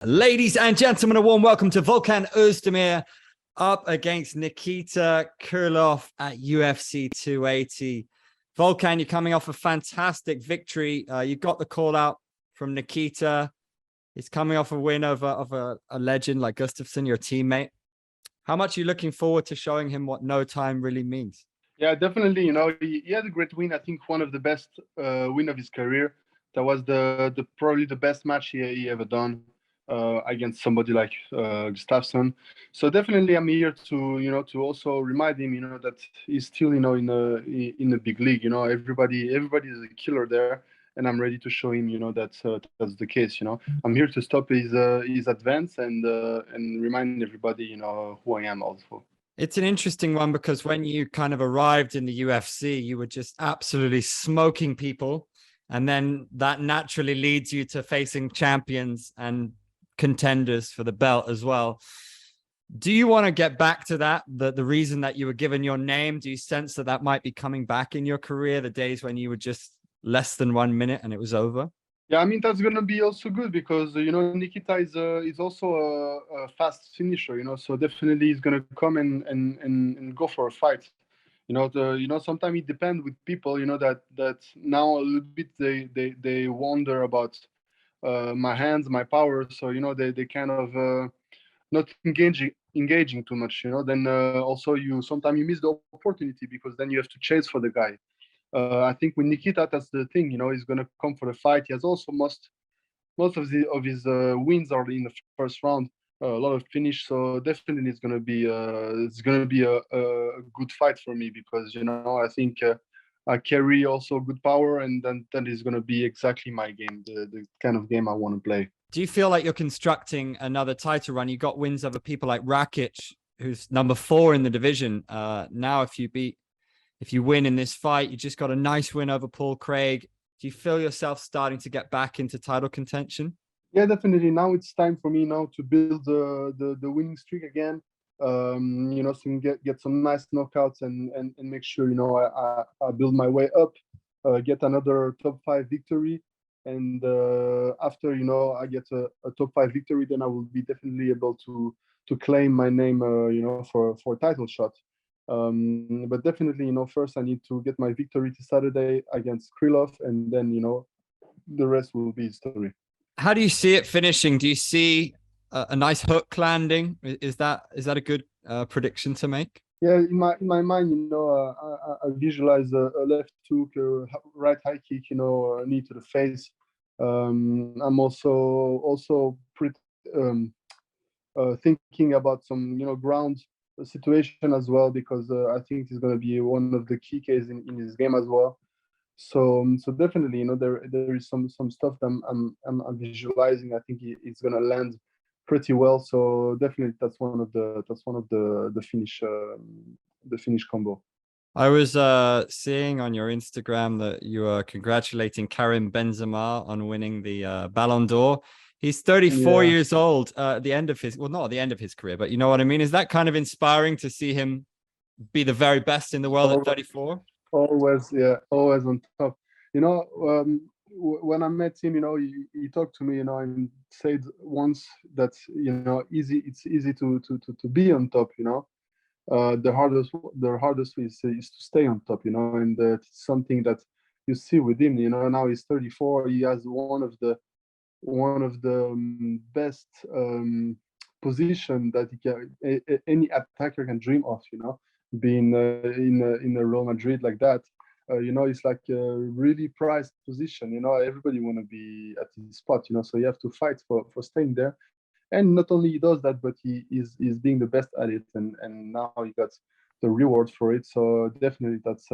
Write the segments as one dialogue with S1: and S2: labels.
S1: Ladies and gentlemen, a warm welcome to Volkan Oezdemir up against Nikita Krylov at UFC 280. Volkan, you're coming off a fantastic victory. You got the call out from Nikita. He's coming off a win over a legend like Gustaffson, your teammate. How much are you looking forward to showing him what no time really means?
S2: Yeah, definitely. He had a great win. I think one of the best win of his career. That was the probably the best match he ever done against somebody like Gustaffson. So definitely, I'm here to also remind him that he's still in a big league. Everybody is a killer there, and I'm ready to show him that's the case. I'm here to stop his advance and remind everybody who I am also.
S1: It's an interesting one because when you kind of arrived in the UFC, you were just absolutely smoking people. And then that naturally leads you to facing champions and contenders for the belt as well. Do you want to get back to that? The reason that you were given your name, do you sense that that might be coming back in your career, the days when you were just less than 1 minute and it was over?
S2: Yeah, I mean that's gonna be also good because Nikita is also a fast finisher. So definitely he's gonna come and go for a fight. Sometimes it depends with people. That now a little bit they wonder about my hands, my power. So they kind of not engaging too much. Then also you sometimes you miss the opportunity because then you have to chase for the guy. I think with Nikita, that's the thing. He's gonna come for the fight. He has also most of his wins are in the first round. A lot of finish, so definitely it's gonna be a good fight for me because I think I carry also good power, and then that is gonna be exactly my game, the kind of game I want to play.
S1: Do you feel like you're constructing another title run? You got wins over people like Rakic, who's number 4 in the division. Now, if you win in this fight, you just got a nice win over Paul Craig. Do you feel yourself starting to get back into title contention?
S2: Yeah, definitely. Now it's time for me now to build the winning streak again. So get some nice knockouts and make sure I build my way up, get another top 5 victory, and after I get a top 5 victory, then I will be definitely able to claim my name, for a title shot. But definitely, first I need to get my victory to Saturday against Krylov, and then the rest will be history.
S1: How do you see it finishing? Do you see a nice hook landing? Is that a good prediction to make?
S2: Yeah, in my mind, I visualize a left hook, a right high kick, knee to the face. I'm also pretty thinking about some ground situation as well because I think it's going to be one of the key cases in his game as well. So definitely, there is some stuff that I'm visualizing. I think it's gonna land pretty well. So definitely, that's one of the finish combo.
S1: I was seeing on your Instagram that you are congratulating Karim Benzema on winning the Ballon d'Or. He's 34
S2: Yeah,
S1: years old at the end of his, well, not at the end of his career, but you know what I mean? Is that kind of inspiring to see him be the very best in the world at
S2: always,
S1: 34?
S2: always, yeah, always on top. When I met him, he talked to me, and said once that it's easy to be on top. The hardest is to stay on top, and it's something that you see with him. Now he's 34. He has one of the best position that any attacker can dream of. Being in a Real Madrid like that. It's like a really prized position. Everybody want to be at his spot. So you have to fight for staying there. And not only he does that, but he is being the best at it, and now he got the rewards for it. So definitely, that's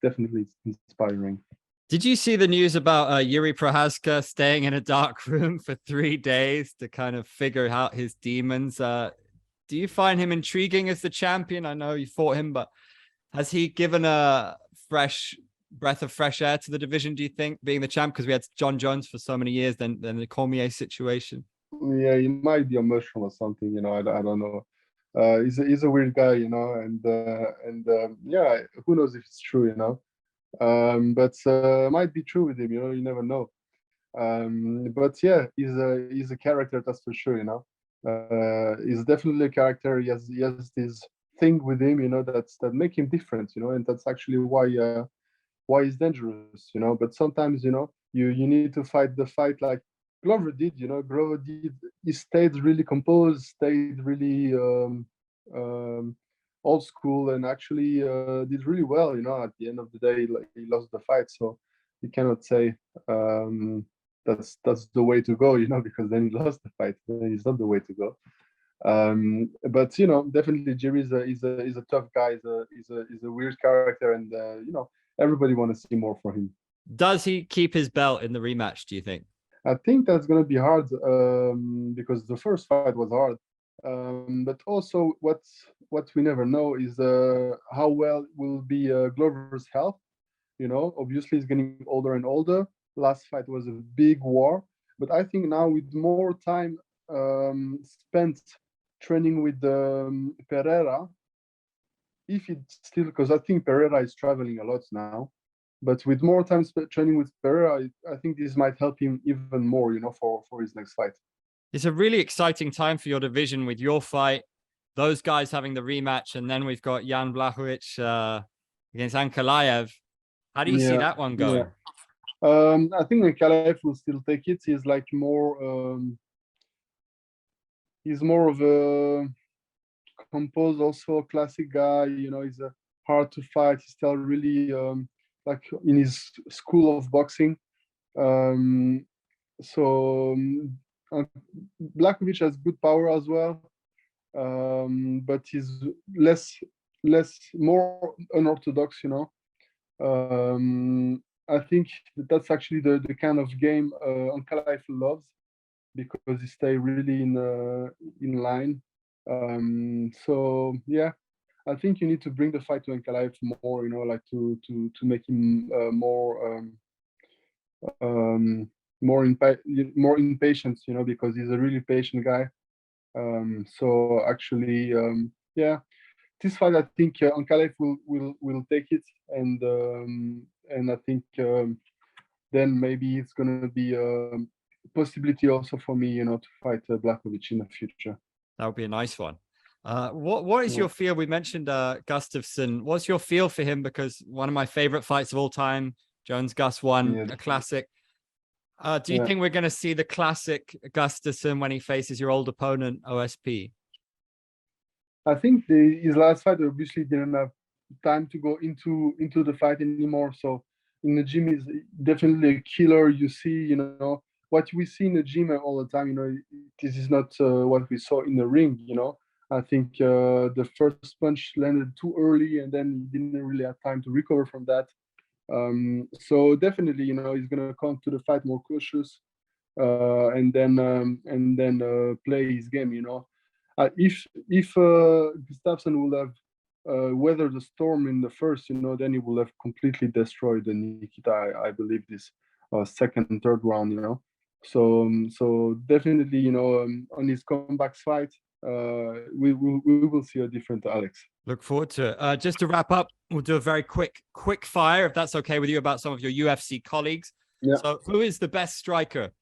S2: definitely inspiring.
S1: Did you see the news about Jiri Prochazka staying in a dark room for 3 days to kind of figure out his demons? Do you find him intriguing as the champion? I know you fought him, but has he given a fresh breath of fresh air to the division, do you think, being the champ? Because we had John Jones for so many years, then the Cormier situation.
S2: Yeah, he might be emotional or something. I don't know. He's a weird guy, and yeah, who knows if it's true. But might be true with him. You never know. But yeah, he's a character, that's for sure. He's definitely a character. He has this thing with him, that make him different. And that's actually why he's dangerous. But sometimes, you need to fight the fight like Glover did. Glover did. He stayed really composed, stayed really um, old school, and actually did really well. At the end of the day, like, he lost the fight, so you cannot say that's the way to go. Because then he lost the fight. Then it's not the way to go. But definitely Jiri is a tough guy. He's a weird character, and everybody want to see more from him.
S1: Does he keep his belt in the rematch, do you think?
S2: I think that's gonna be hard, because the first fight was hard. But also, what we never know is how well will be Glover's health. Obviously he's getting older and older. Last fight was a big war, but I think now with more time spent training with Pereira, if it's still, because I think Pereira is traveling a lot now, but with more time spent training with Pereira, I think this might help him even more, for his next fight.
S1: It's a really exciting time for your division with your fight, those guys having the rematch, and then we've got Jan Blachowicz against Ankalaev. How do you see that one going?
S2: I think Ankalaev will still take it. He's like he's more of a composed, also a classic guy. He's hard to fight. He's still really like in his school of boxing. So Blachowicz has good power as well, but he's more unorthodox. I think that's actually the kind of game Ankalaev loves, because he stay really in line. So yeah, I think you need to bring the fight to Ankalaev more, like to make him more impatient, because he's a really patient guy. So actually, yeah, this fight, I think Ankalaev will take it, and I think then maybe it's gonna be a possibility also for me, to fight Blachowicz in the future.
S1: That would be a nice one. What is your feel? We mentioned Gustaffson. What's your feel for him? Because one of my favorite fights of all time, Jones Gus won, a classic. Do you think we're going to see the classic Gustaffson when he faces your old opponent, OSP?
S2: I think his last fight obviously didn't have time to go into the fight anymore. So in the gym, is definitely a killer. You see, what we see in the gym all the time. This is not what we saw in the ring. I think the first punch landed too early, and then he didn't really have time to recover from that. So definitely, he's gonna come to the fight more cautious, and then play his game. If Gustaffson will have weathered the storm in the first, then he will have completely destroyed the Nikita. I believe this second and third round. So definitely, on his comeback fight, we will see a different Alex.
S1: Look forward to it. Just to wrap up, we'll do a very quick fire, if that's okay with you, about some of your UFC colleagues.
S2: Yeah.
S1: So who is the best striker,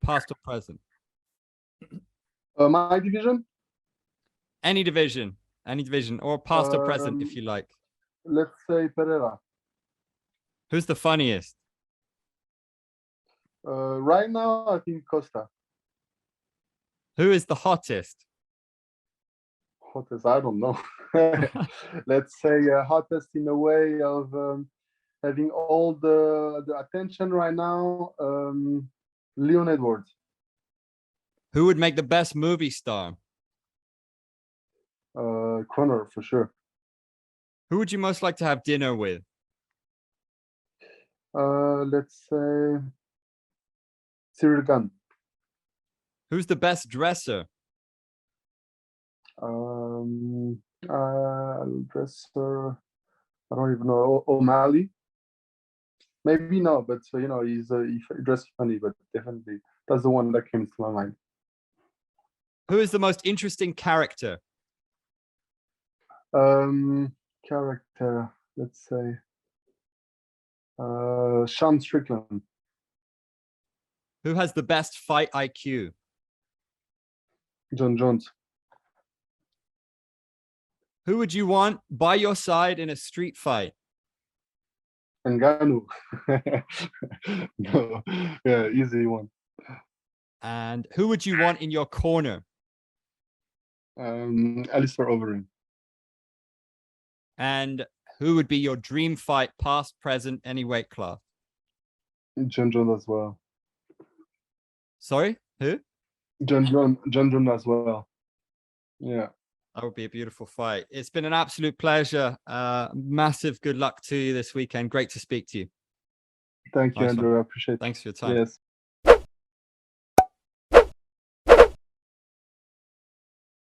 S1: past or present?
S2: My division?
S1: Any division, or past or present, if you like.
S2: Let's say Pereira.
S1: Who's the funniest?
S2: Right now, I think Costa.
S1: Who is the hottest?
S2: Hottest, I don't know. Let's say hottest in a way of having all the attention right now. Leon Edwards.
S1: Who would make the best movie star?
S2: Conor, for sure.
S1: Who would you most like to have dinner with?
S2: Let's say Cyril Gane.
S1: Who's the best dresser?
S2: Dresser. I don't even know. O'Malley. Maybe no, but he dresses funny, but definitely that's the one that came to my mind.
S1: Who is the most interesting character?
S2: Character, let's say Sean Strickland.
S1: Who has the best fight IQ?
S2: John Jones.
S1: Who would you want by your side in a street fight?
S2: Ngannou. No, yeah, easy one.
S1: And who would you want in your corner?
S2: Alistair Overeem.
S1: And who would be your dream fight, past, present, any weight class?
S2: John Jones as well.
S1: Sorry, who?
S2: John Jones as well. Yeah.
S1: That would be a beautiful fight. It's been an absolute pleasure. Massive good luck to you this weekend. Great to speak to you.
S2: Thank you,
S1: Nice one.
S2: Andrew. I appreciate it.
S1: Thanks for your time.
S2: Yes.